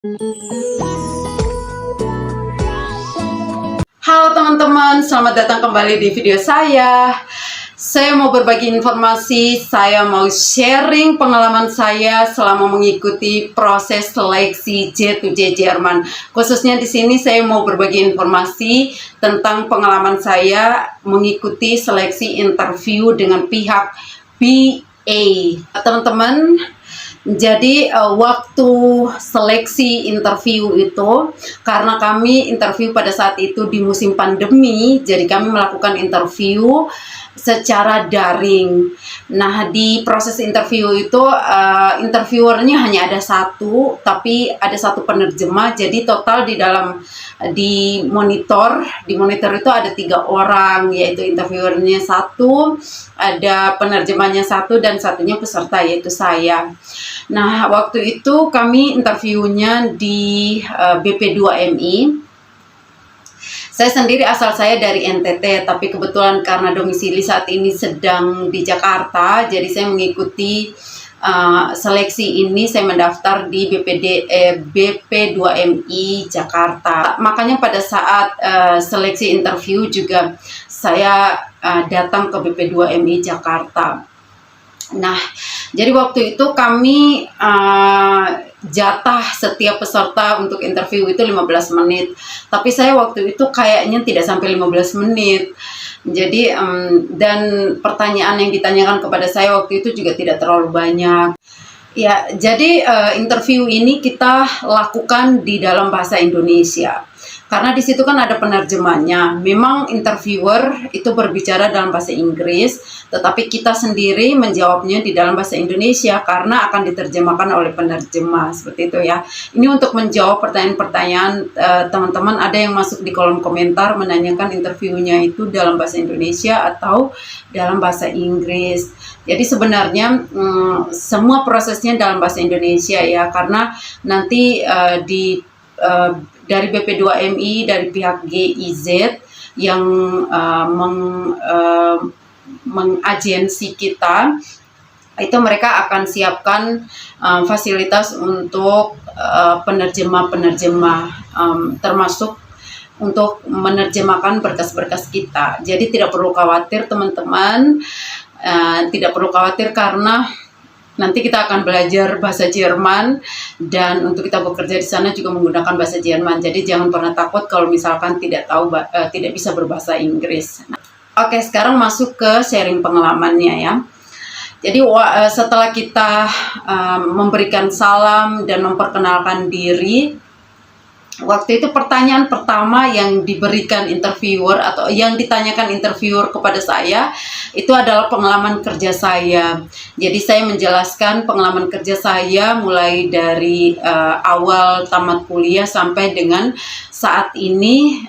Halo teman-teman, selamat datang kembali di video saya. Saya mau berbagi informasi, saya mau sharing pengalaman saya selama mengikuti proses seleksi J2J Jerman. Khususnya di sini saya mau berbagi informasi tentang pengalaman saya mengikuti seleksi interview dengan pihak BA. Teman-teman, jadi waktu seleksi interview itu, karena kami interview pada saat itu di musim pandemi, jadi kami melakukan interview secara daring. Nah, di proses interview itu interviewernya hanya ada satu, tapi ada satu penerjemah. Jadi total di monitor itu ada 3 orang, yaitu interviewernya satu, ada penerjemahnya satu, dan satunya peserta yaitu saya. Nah, waktu itu kami interviewnya di BP2MI. Saya sendiri asal saya dari NTT, tapi kebetulan karena domisili saat ini sedang di Jakarta, jadi saya mengikuti seleksi ini. Saya mendaftar di BP2MI Jakarta. Makanya pada saat seleksi interview juga saya datang ke BP2MI Jakarta. Nah, jadi waktu itu kami jatah setiap peserta untuk interview itu 15 menit. Tapi saya waktu itu kayaknya tidak sampai 15 menit. Jadi, dan pertanyaan yang ditanyakan kepada saya waktu itu juga tidak terlalu banyak. Ya, jadi interview ini kita lakukan di dalam bahasa Indonesia. Karena di situ kan ada penerjemahnya. Memang interviewer itu berbicara dalam bahasa Inggris, tetapi kita sendiri menjawabnya di dalam bahasa Indonesia karena akan diterjemahkan oleh penerjemah, seperti itu ya. Ini untuk menjawab pertanyaan-pertanyaan teman-teman. Ada yang masuk di kolom komentar menanyakan interviewnya itu dalam bahasa Indonesia atau dalam bahasa Inggris. Jadi sebenarnya semua prosesnya dalam bahasa Indonesia ya, karena nanti dari BP2MI, dari pihak GIZ yang mengagensi kita, itu mereka akan siapkan fasilitas untuk penerjemah-penerjemah, termasuk untuk menerjemahkan berkas-berkas kita. Jadi tidak perlu khawatir teman-teman, tidak perlu khawatir karena nanti kita akan belajar bahasa Jerman, dan untuk kita bekerja di sana juga menggunakan bahasa Jerman. Jadi jangan pernah takut kalau misalkan tidak bisa berbahasa Inggris. Oke, sekarang masuk ke sharing pengalamannya ya. Jadi setelah kita memberikan salam dan memperkenalkan diri, waktu itu pertanyaan pertama yang diberikan interviewer atau yang ditanyakan interviewer kepada saya itu adalah pengalaman kerja saya. Jadi saya menjelaskan pengalaman kerja saya mulai dari awal tamat kuliah sampai dengan saat ini.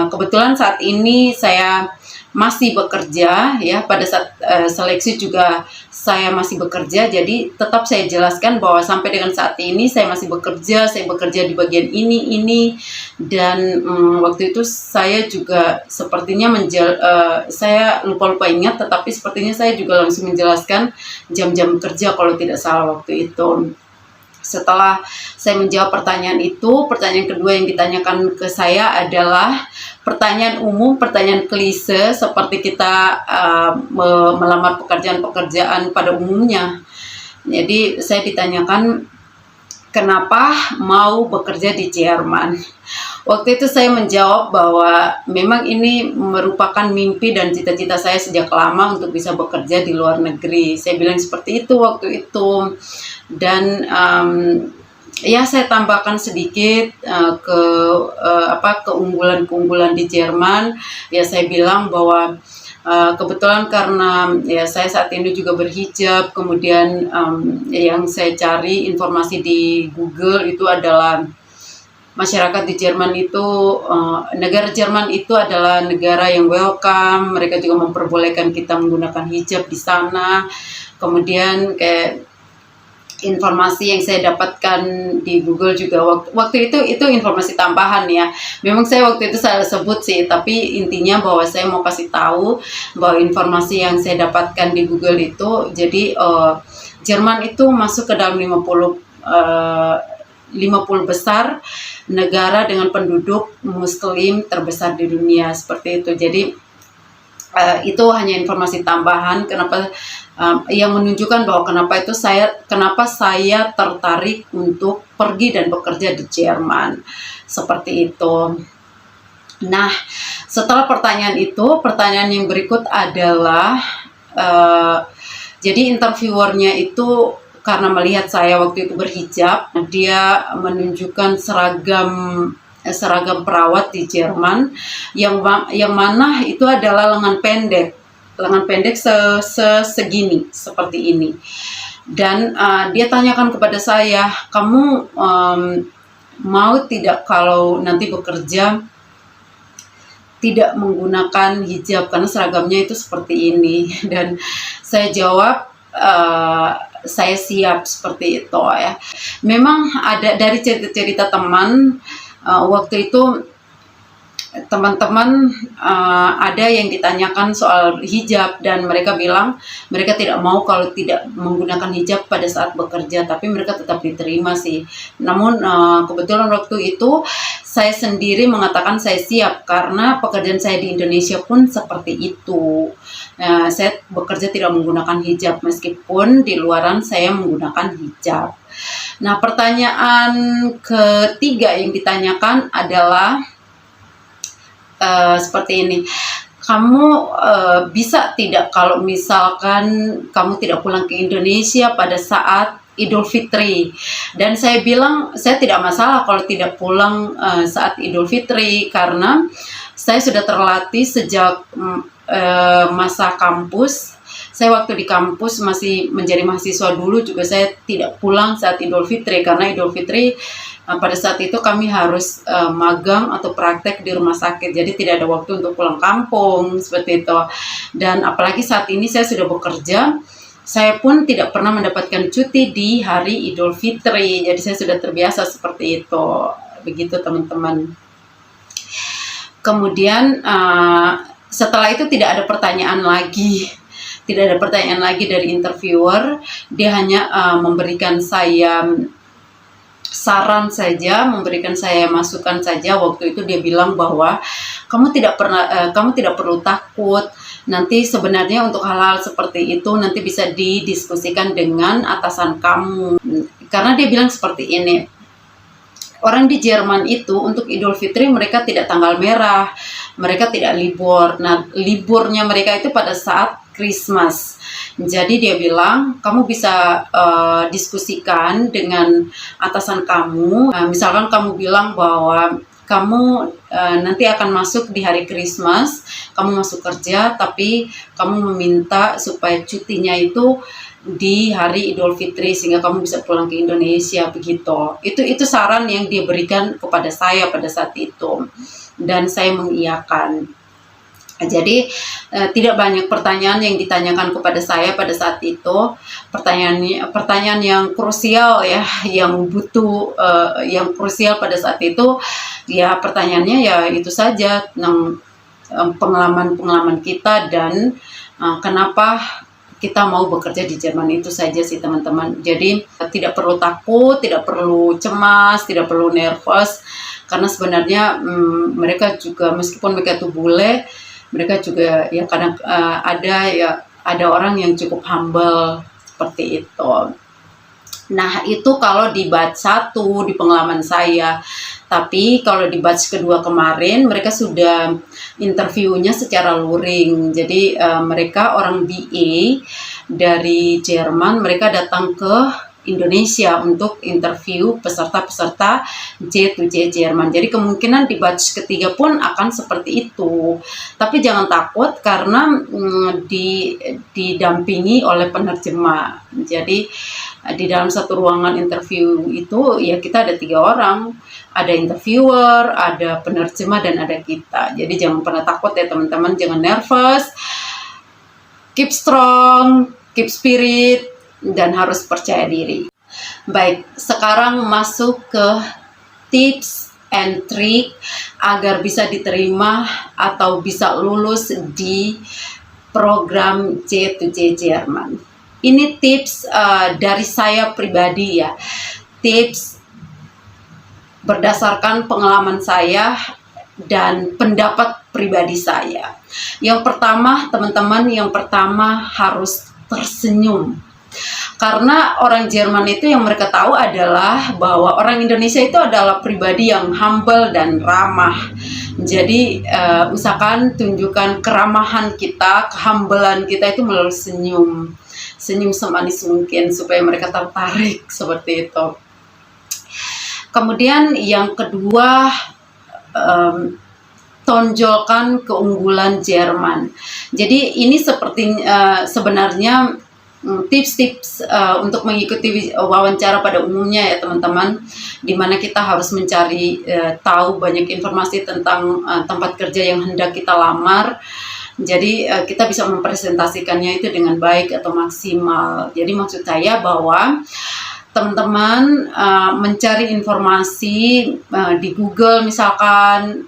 Kebetulan saat ini saya masih bekerja ya, pada saat seleksi juga saya masih bekerja, jadi tetap saya jelaskan bahwa sampai dengan saat ini saya masih bekerja, saya bekerja di bagian ini, dan waktu itu saya juga sepertinya saya lupa ingat, tetapi sepertinya saya juga langsung menjelaskan jam-jam kerja kalau tidak salah waktu itu. Setelah saya menjawab pertanyaan itu, pertanyaan kedua yang ditanyakan ke saya adalah pertanyaan umum, pertanyaan klise seperti kita melamar pekerjaan-pekerjaan pada umumnya. Jadi saya ditanyakan kenapa mau bekerja di Jerman. Waktu itu saya menjawab bahwa memang ini merupakan mimpi dan cita-cita saya sejak lama untuk bisa bekerja di luar negeri. Saya bilang seperti itu waktu itu. Dan ya saya tambahkan sedikit keunggulan-keunggulan di Jerman. Ya saya bilang bahwa kebetulan karena ya saya saat ini juga berhijab, kemudian yang saya cari informasi di Google itu adalah masyarakat di Jerman itu, negara Jerman itu adalah negara yang welcome. Mereka juga memperbolehkan kita menggunakan hijab di sana. Kemudian kayak informasi yang saya dapatkan di Google juga waktu itu informasi tambahan ya. Memang saya waktu itu saya sebut sih, tapi intinya bahwa saya mau kasih tahu bahwa informasi yang saya dapatkan di Google itu, jadi Jerman itu masuk ke dalam 50 50 besar negara dengan penduduk muslim terbesar di dunia, seperti itu. Jadi itu hanya informasi tambahan yang menunjukkan bahwa kenapa saya tertarik untuk pergi dan bekerja di Jerman, seperti itu. Nah, setelah pertanyaan itu, pertanyaan yang berikut adalah jadi interviewernya itu karena melihat saya waktu itu berhijab, dia menunjukkan seragam perawat di Jerman yang mana itu adalah lengan pendek segini seperti ini. Dan dia tanyakan kepada saya, kamu mau tidak kalau nanti bekerja tidak menggunakan hijab karena seragamnya itu seperti ini. Dan saya jawab, saya siap, seperti itu ya. Memang ada dari cerita-cerita teman, waktu itu teman-teman ada yang ditanyakan soal hijab dan mereka bilang mereka tidak mau kalau tidak menggunakan hijab pada saat bekerja, tapi mereka tetap diterima sih. Namun kebetulan waktu itu saya sendiri mengatakan saya siap karena pekerjaan saya di Indonesia pun seperti itu. Saya bekerja tidak menggunakan hijab meskipun di luaran saya menggunakan hijab. Nah, pertanyaan ketiga yang ditanyakan adalah seperti ini, kamu bisa tidak kalau misalkan kamu tidak pulang ke Indonesia pada saat Idul Fitri? Dan saya bilang saya tidak masalah kalau tidak pulang saat Idul Fitri karena saya sudah terlatih sejak masa kampus. Saya waktu di kampus masih menjadi mahasiswa dulu juga saya tidak pulang saat Idul Fitri karena Idul Fitri pada saat itu kami harus magang atau praktek di rumah sakit, jadi tidak ada waktu untuk pulang kampung, seperti itu. Dan apalagi saat ini saya sudah bekerja, saya pun tidak pernah mendapatkan cuti di hari Idul Fitri, jadi saya sudah terbiasa seperti itu. Begitu teman-teman. Kemudian setelah itu tidak ada pertanyaan lagi. Tidak ada pertanyaan lagi dari interviewer, dia hanya memberikan saya saran saja, memberikan saya masukan saja. Waktu itu dia bilang bahwa kamu tidak perlu takut. Nanti sebenarnya untuk hal-hal seperti itu nanti bisa didiskusikan dengan atasan kamu. Karena dia bilang seperti ini, orang di Jerman itu untuk Idul Fitri mereka tidak tanggal merah, mereka tidak libur. Nah, liburnya mereka itu pada saat Christmas. Jadi dia bilang kamu bisa diskusikan dengan atasan kamu. Misalkan kamu bilang bahwa kamu nanti akan masuk di hari Christmas, kamu masuk kerja, tapi kamu meminta supaya cutinya itu di hari Idul Fitri sehingga kamu bisa pulang ke Indonesia, begitu. Itu saran yang dia berikan kepada saya pada saat itu dan saya mengiyakan. Jadi tidak banyak pertanyaan yang ditanyakan kepada saya pada saat itu. Pertanyaan yang krusial ya, yang butuh yang krusial pada saat itu ya, pertanyaannya ya itu saja tentang pengalaman kita dan kenapa kita mau bekerja di Jerman, itu saja sih teman-teman. Jadi tidak perlu takut, tidak perlu cemas, tidak perlu nervous karena sebenarnya mereka juga meskipun mereka itu bule, mereka juga ya kadang ada orang yang cukup humble seperti itu. Nah, itu kalau di batch 1 di pengalaman saya. Tapi kalau di batch kedua kemarin mereka sudah interviewnya secara luring. Jadi mereka orang BA dari Jerman, mereka datang ke Indonesia untuk interview peserta-peserta J2J Jerman. Jadi kemungkinan di batch ketiga pun akan seperti itu. Tapi jangan takut karena didampingi oleh penerjemah. Jadi di dalam satu ruangan interview itu ya kita ada 3 orang. Ada interviewer, ada penerjemah, dan ada kita. Jadi jangan pernah takut ya teman-teman, jangan nervous. Keep strong, keep spirit, dan harus percaya diri. Baik, sekarang masuk ke tips and trick agar bisa diterima atau bisa lulus di program J2J Jerman. Ini tips dari saya pribadi ya. Tips berdasarkan pengalaman saya dan pendapat pribadi saya. Yang pertama, teman-teman, harus tersenyum. Karena orang Jerman itu yang mereka tahu adalah bahwa orang Indonesia itu adalah pribadi yang humble dan ramah. Jadi usahakan tunjukkan keramahan kita, kehambelan kita itu melalui senyum. Senyum semanis mungkin supaya mereka tertarik seperti itu. Kemudian yang kedua, tonjolkan keunggulan Jerman. Jadi ini seperti sebenarnya tips-tips untuk mengikuti wawancara pada umumnya ya teman-teman, dimana kita harus mencari tahu banyak informasi tentang tempat kerja yang hendak kita lamar. Jadi kita bisa mempresentasikannya itu dengan baik atau maksimal. Jadi maksud saya bahwa teman-teman mencari informasi di Google misalkan,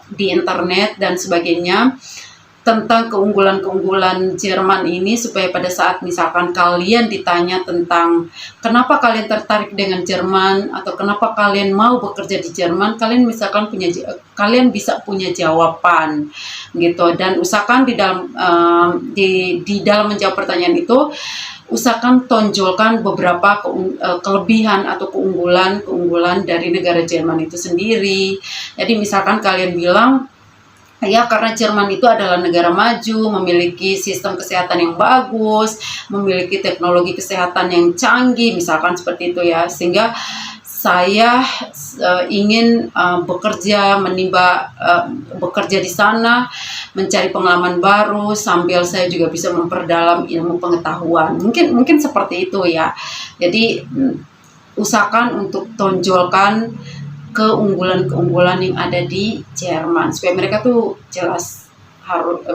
di internet dan sebagainya tentang keunggulan-keunggulan Jerman ini, supaya pada saat misalkan kalian ditanya tentang kenapa kalian tertarik dengan Jerman atau kenapa kalian mau bekerja di Jerman, kalian bisa punya jawaban gitu. Dan usahakan di dalam menjawab pertanyaan itu, usahakan tonjolkan beberapa kelebihan atau keunggulan dari negara Jerman itu sendiri. Jadi misalkan kalian bilang, ya karena Jerman itu adalah negara maju, memiliki sistem kesehatan yang bagus, memiliki teknologi kesehatan yang canggih, misalkan seperti itu ya, sehingga saya ingin bekerja di sana, mencari pengalaman baru sambil saya juga bisa memperdalam ilmu pengetahuan. Mungkin seperti itu ya. Jadi usahakan untuk tonjolkan keunggulan-keunggulan yang ada di Jerman supaya mereka tuh jelas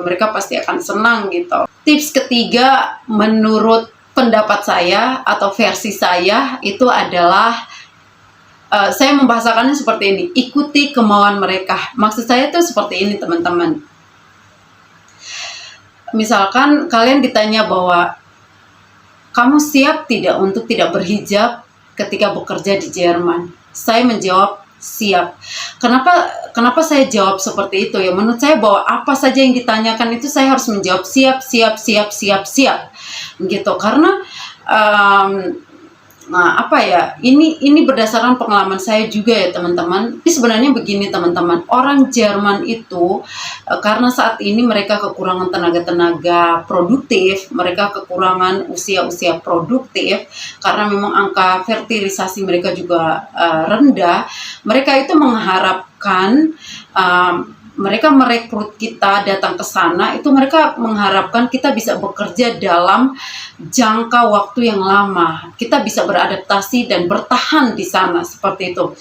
mereka pasti akan senang gitu. Tips ketiga menurut pendapat saya atau versi saya itu adalah saya membahasakannya seperti ini, ikuti kemauan mereka. Maksud saya itu seperti ini teman-teman. Misalkan kalian ditanya bahwa kamu siap tidak untuk tidak berhijab ketika bekerja di Jerman? Saya menjawab siap. Kenapa saya jawab seperti itu ya? Menurut saya bahwa apa saja yang ditanyakan itu saya harus menjawab siap gitu. Karena ini berdasarkan pengalaman saya juga ya teman-teman. Ini sebenarnya begini teman-teman, orang Jerman itu karena saat ini mereka kekurangan tenaga produktif, mereka kekurangan usia produktif, karena memang angka fertilisasi mereka juga rendah. Mereka itu mengharapkan mereka merekrut kita datang ke sana, itu mereka mengharapkan kita bisa bekerja dalam jangka waktu yang lama. Kita bisa beradaptasi dan bertahan di sana, seperti itu.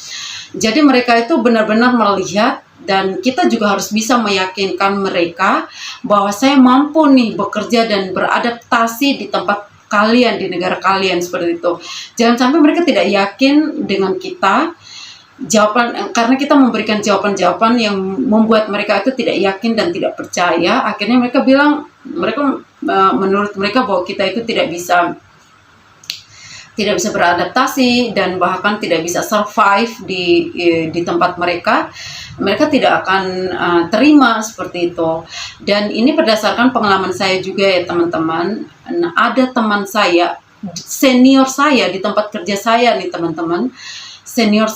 Jadi mereka itu benar-benar melihat, dan kita juga harus bisa meyakinkan mereka bahwa saya mampu nih bekerja dan beradaptasi di tempat kalian, di negara kalian, seperti itu. Jangan sampai mereka tidak yakin dengan kita, karena kita memberikan jawaban-jawaban yang membuat mereka itu tidak yakin dan tidak percaya. Akhirnya mereka bilang, menurut mereka bahwa kita itu tidak bisa beradaptasi dan bahkan tidak bisa survive di tempat mereka. Mereka tidak akan terima seperti itu. Dan ini berdasarkan pengalaman saya juga ya teman-teman. Ada teman saya, senior saya di tempat kerja saya nih teman-teman. Senior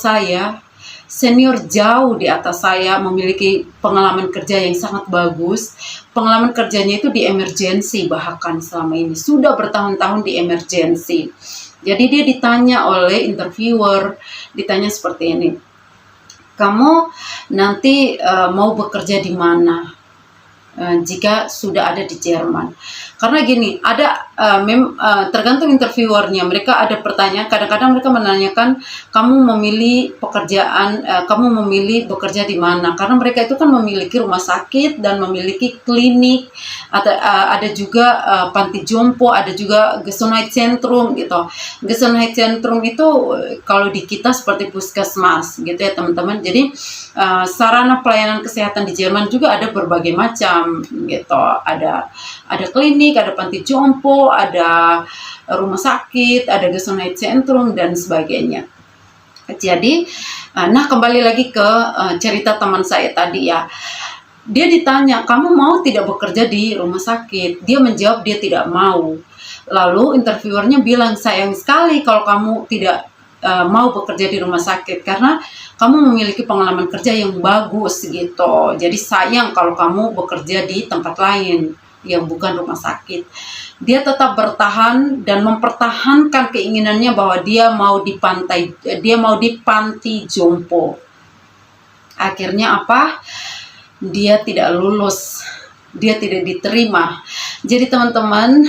jauh di atas saya, memiliki pengalaman kerja yang sangat bagus. Pengalaman kerjanya itu di emergency, bahkan selama ini sudah bertahun-tahun di emergency. Jadi dia ditanya oleh interviewer, ditanya seperti ini, kamu nanti mau bekerja di mana jika sudah ada di Jerman? Karena gini, ada tergantung interviewernya, mereka ada pertanyaan, kadang-kadang mereka menanyakan kamu memilih bekerja di mana, karena mereka itu kan memiliki rumah sakit dan memiliki klinik, ada juga panti jompo, ada juga Gesundheitszentrum gitu. Gesundheitszentrum itu kalau di kita seperti puskesmas gitu ya teman-teman. Jadi sarana pelayanan kesehatan di Jerman juga ada berbagai macam gitu. Ada klinik, ada panti jompo, ada rumah sakit, ada Gesundheitszentrum dan sebagainya. Jadi, nah kembali lagi ke cerita teman saya tadi ya. Dia ditanya, kamu mau tidak bekerja di rumah sakit? Dia menjawab dia tidak mau. Lalu interviewernya bilang, sayang sekali kalau kamu tidak mau bekerja di rumah sakit karena kamu memiliki pengalaman kerja yang bagus gitu. Jadi sayang kalau kamu bekerja di tempat lain yang bukan rumah sakit. Dia tetap bertahan dan mempertahankan keinginannya bahwa dia mau di panti jompo. Akhirnya apa? Dia tidak lulus. Dia tidak diterima. Jadi teman-teman,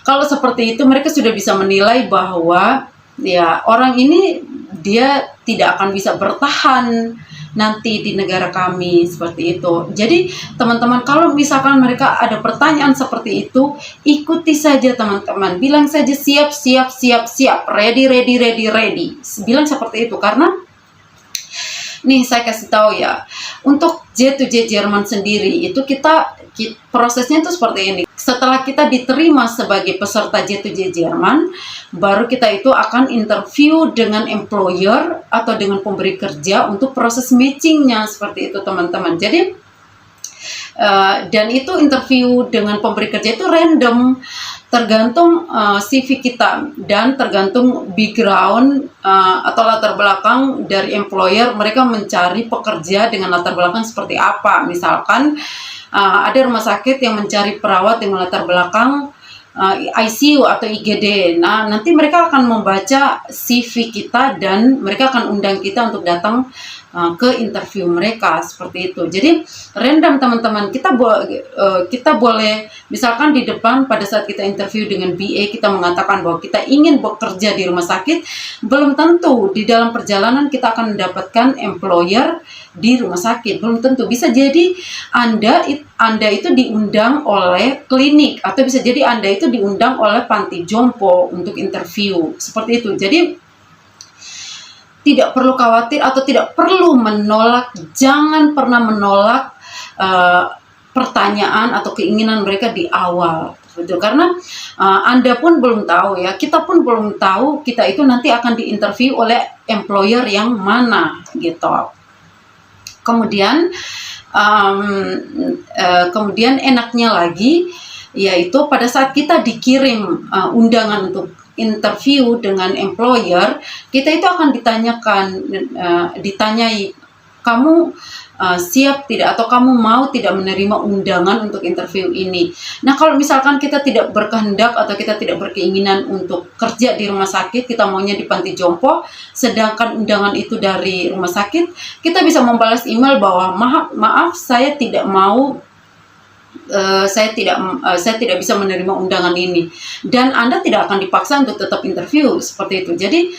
kalau seperti itu mereka sudah bisa menilai bahwa ya orang ini dia tidak akan bisa bertahan nanti di negara kami seperti itu. Jadi teman-teman, kalau misalkan mereka ada pertanyaan seperti itu, ikuti saja teman-teman. Bilang saja siap, siap, siap, siap, ready, ready, ready, ready. Bilang seperti itu karena nih saya kasih tahu ya, untuk J2J Jerman sendiri itu prosesnya itu seperti ini. Setelah kita diterima sebagai peserta J2J Jerman, baru kita itu akan interview dengan employer atau dengan pemberi kerja untuk proses matchingnya seperti itu teman-teman. Jadi dan itu interview dengan pemberi kerja itu random, tergantung CV kita dan tergantung background atau latar belakang dari employer. Mereka mencari pekerja dengan latar belakang seperti apa. Misalkan ada rumah sakit yang mencari perawat dengan latar belakang ICU atau IGD. Nah, nanti mereka akan membaca CV kita dan mereka akan undang kita untuk datang ke interview mereka seperti itu. Jadi random teman-teman. Kita boleh misalkan di depan pada saat kita interview dengan BA kita mengatakan bahwa kita ingin bekerja di rumah sakit, belum tentu di dalam perjalanan kita akan mendapatkan employer di rumah sakit, belum tentu. Bisa jadi Anda itu diundang oleh klinik atau bisa jadi Anda itu diundang oleh panti jompo untuk interview seperti itu. Jadi tidak perlu khawatir atau tidak perlu menolak, jangan pernah menolak pertanyaan atau keinginan mereka di awal. Betul, karena Anda pun belum tahu ya, kita pun belum tahu kita itu nanti akan diinterview oleh employer yang mana gitu. Kemudian enaknya lagi yaitu pada saat kita dikirim undangan untuk interview dengan employer, kita itu akan ditanyai, kamu siap tidak atau kamu mau tidak menerima undangan untuk interview ini. Nah, kalau misalkan kita tidak berkehendak atau kita tidak berkeinginan untuk kerja di rumah sakit, kita maunya di panti jompo, sedangkan undangan itu dari rumah sakit, kita bisa membalas email bahwa maaf saya tidak mau, saya tidak bisa menerima undangan ini, dan Anda tidak akan dipaksa untuk tetap interview seperti itu. Jadi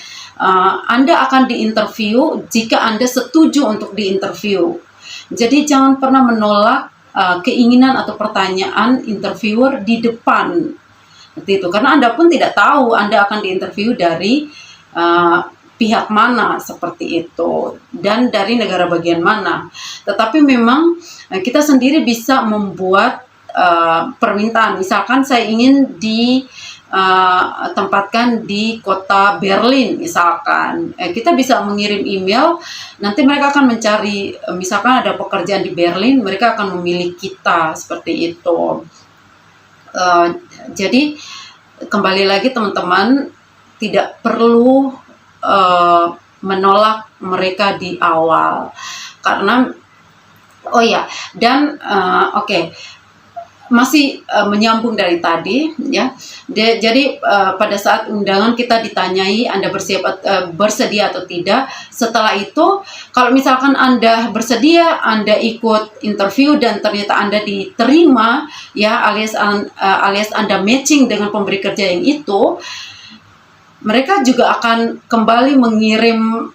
Anda akan diinterview jika Anda setuju untuk diinterview. Jadi jangan pernah menolak keinginan atau pertanyaan interviewer di depan seperti itu, karena Anda pun tidak tahu Anda akan diinterview dari pihak mana seperti itu dan dari negara bagian mana. Tetapi memang kita sendiri bisa membuat permintaan. Misalkan saya ingin ditempatkan di kota Berlin misalkan, kita bisa mengirim email, nanti mereka akan mencari, misalkan ada pekerjaan di Berlin, mereka akan memilih kita seperti itu. Jadi kembali lagi teman-teman, tidak perlu menolak mereka di awal karena masih menyambung dari tadi ya. Jadi pada saat undangan kita ditanyai Anda bersedia atau tidak. Setelah itu kalau misalkan Anda bersedia, Anda ikut interview dan ternyata Anda diterima ya, alias Anda matching dengan pemberi kerja yang itu, mereka juga akan kembali mengirim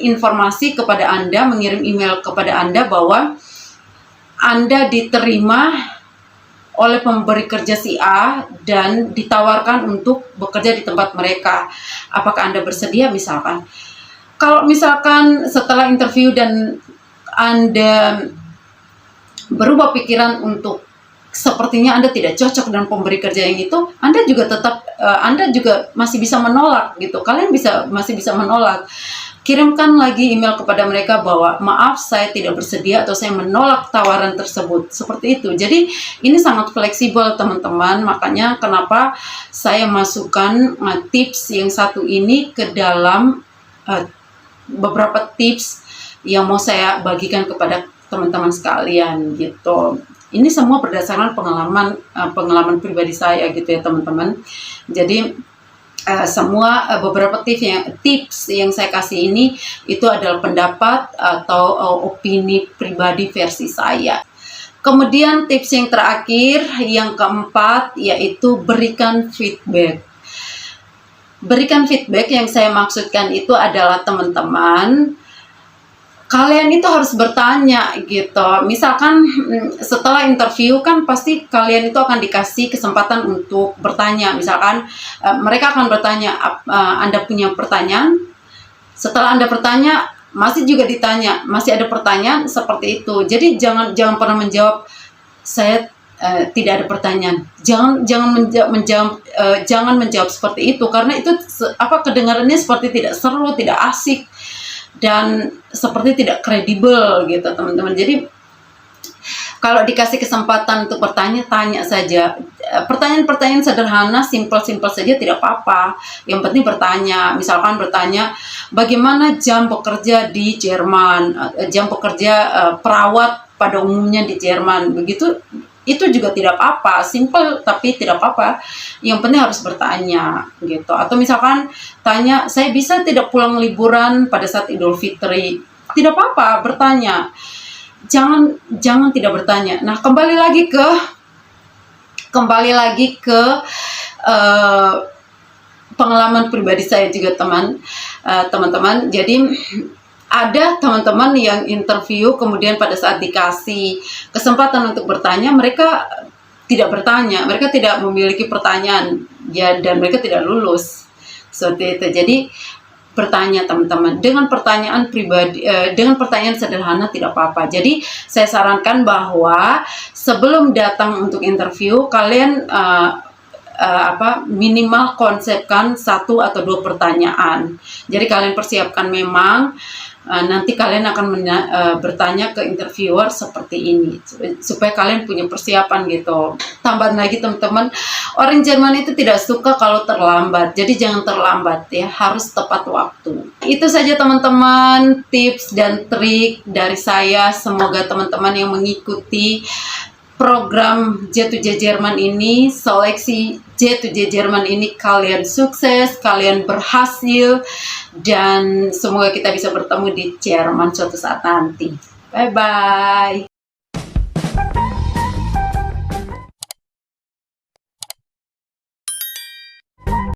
informasi kepada Anda, mengirim email kepada Anda bahwa Anda diterima oleh pemberi kerja si A dan ditawarkan untuk bekerja di tempat mereka. Apakah Anda bersedia misalkan? Kalau misalkan setelah interview dan Anda berubah pikiran untuk sepertinya Anda tidak cocok dengan pemberi kerja yang itu, Anda juga tetap Anda juga masih bisa menolak gitu. Kalian masih bisa menolak. Kirimkan lagi email kepada mereka bahwa maaf, saya tidak bersedia atau saya menolak tawaran tersebut. Seperti itu. Jadi ini sangat fleksibel teman-teman. Makanya kenapa saya masukkan tips yang satu ini ke dalam beberapa tips yang mau saya bagikan kepada teman-teman sekalian gitu. Ini semua berdasarkan pengalaman pribadi saya gitu ya teman-teman. Jadi semua beberapa tips yang saya kasih ini itu adalah pendapat atau opini pribadi versi saya. Kemudian tips yang terakhir, yang keempat, yaitu berikan feedback. Berikan feedback yang saya maksudkan itu adalah teman-teman, kalian itu harus bertanya gitu. Misalkan setelah interview kan pasti kalian itu akan dikasih kesempatan untuk bertanya. Misalkan mereka akan bertanya, Anda punya pertanyaan? Setelah Anda bertanya, masih juga ditanya, masih ada pertanyaan seperti itu. Jadi jangan pernah menjawab saya tidak ada pertanyaan. Jangan menjawab seperti itu, karena itu kedengarannya seperti tidak seru, tidak asik, dan seperti tidak kredibel gitu teman-teman. Jadi kalau dikasih kesempatan untuk bertanya, tanya saja. Pertanyaan-pertanyaan sederhana, simpel-simpel saja tidak apa-apa. Yang penting bertanya. Misalkan bertanya, bagaimana jam bekerja di Jerman? Jam bekerja perawat pada umumnya di Jerman. Begitu, itu juga tidak apa-apa. Simpel tapi tidak apa-apa. Yang penting harus bertanya gitu. Atau misalkan tanya, saya bisa tidak pulang liburan pada saat Idul Fitri? Tidak apa-apa, bertanya. Jangan tidak bertanya. Nah, kembali lagi ke pengalaman pribadi saya juga teman-teman. Jadi ada teman-teman yang interview, kemudian pada saat dikasih kesempatan untuk bertanya, mereka tidak bertanya, mereka tidak memiliki pertanyaan ya, dan mereka tidak lulus seperti itu. Jadi bertanya teman-teman, dengan pertanyaan pribadi, dengan pertanyaan sederhana tidak apa-apa. Jadi saya sarankan bahwa sebelum datang untuk interview, kalian minimal konsepkan 1 atau 2 pertanyaan. Jadi kalian persiapkan memang. Nanti kalian akan bertanya ke interviewer seperti ini supaya kalian punya persiapan gitu. Tambahan lagi teman-teman, orang Jerman itu tidak suka kalau terlambat, jadi jangan terlambat ya, harus tepat waktu. Itu saja teman-teman tips dan trik dari saya. Semoga teman-teman yang mengikuti program J2J Jerman ini, seleksi J2J Jerman ini, kalian sukses, kalian berhasil, dan semoga kita bisa bertemu di Jerman suatu saat nanti. Bye-bye.